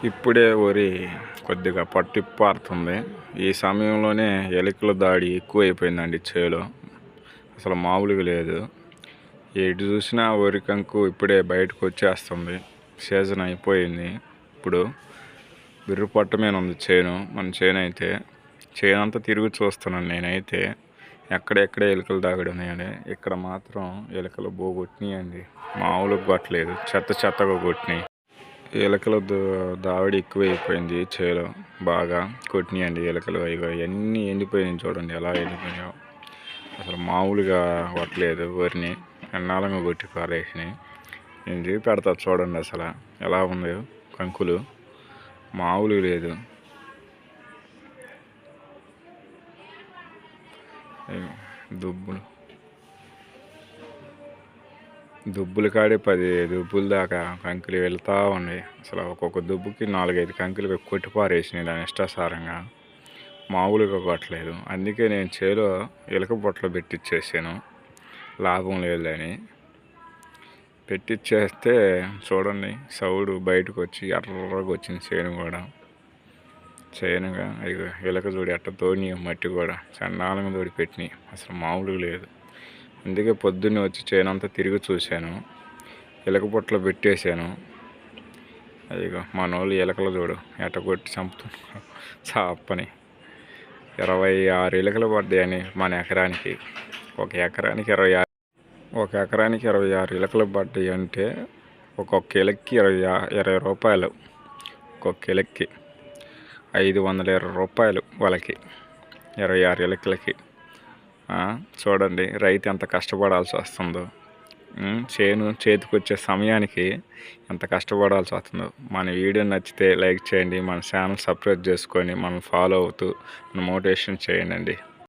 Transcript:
ఇప్పుడే వరి కొద్దిగా పట్టిపారుతుంది. ఈ సమయంలోనే ఎలుకల దాడి ఎక్కువైపోయిందండి చేలో. అసలు మామూలుగా లేదు. ఎటు చూసినా వరి కంకు ఇప్పుడే బయటకు వచ్చేస్తుంది. సీజన్ అయిపోయింది. ఇప్పుడు బిర్రు పట్ట మీద ఉంది చేను. మన చేను అయితే చేను అంతా తిరిగి చూస్తున్నాను నేనైతే ఎక్కడెక్కడ ఎలుకలు దాగడి ఉన్నాయని. ఇక్కడ మాత్రం ఎలుకలు కొట్టినాయండి. మామూలుగా కొట్టలేదు, చెత్తగా కొట్టినాయి. ఎలుకల దావడి ఎక్కువైపోయింది చేలో. బాగా కొట్టినాయండి ఎలుకలు. ఇగో ఎన్ని ఎండిపోయినాయి చూడండి, ఎలా ఎండిపోయాయో. అసలు మామూలుగా కొట్టలేదు వరిని, ఎన్నాళ్ళంగా కొట్టి పారేసినాయి. నేను చూపెడతా చూడండి అసలు ఎలా ఉందో కంకులు. మామూలుగా లేదు. దుబ్బులు కాడే 10 దుబ్బుల దాకా కంకులు వెళ్తూ ఉన్నాయి. అసలు ఒక్కొక్క దుబ్బుకి 4-5 కంకులు కొట్టి పారేసినాయి దాని ఇష్టాసారంగా. మామూలుగా కొట్టలేదు. అందుకే నేను చేలో ఎలుక బొట్టలు పెట్టించేసాను, లాభం లేదని. పెట్టించేస్తే చూడండి సౌడు బయటకు వచ్చి ఎర్రగా వచ్చింది చేను కూడా. చేనుగా ఇక ఎలుక చూడి ఎట్ట తోని మట్టి కూడా చండాలంగా తోడి పెట్టినాయి. అసలు మామూలుగా లేదు. అందుకే పొద్దున్నే వచ్చి చేనంతా తిరిగి చూశాను, ఎలుక పొట్టలో పెట్టేశాను. అదిగో మనోళ్ళు ఎలుకలు చూడు ఎట్ట కొట్టి చంపుతున్నారు చాపని. 26 ఎలుకలు పడ్డాయని మన ఎకరానికి. ఒక ఎకరానికి 26 ఎలుకలు పడ్డాయి అంటే ఒక్కొక్క ఎలక్కి 20 రూపాయలు. ఒక్కొక్క ఎలక్కి 520 రూపాయలు వాళ్ళకి, 26 ఎలుకలకి. చూడండి రైతు ఎంత కష్టపడాల్సి వస్తుందో. చేను చేతికి వచ్చే సమయానికి ఎంత కష్టపడాల్సి వస్తుందో. మన వీడియో నచ్చితే లైక్ చేయండి, మన ఛానల్ సబ్స్క్రైబ్ చేసుకొని మనం ఫాలో అవుతూ మన మోటివేషన్ చేయండి.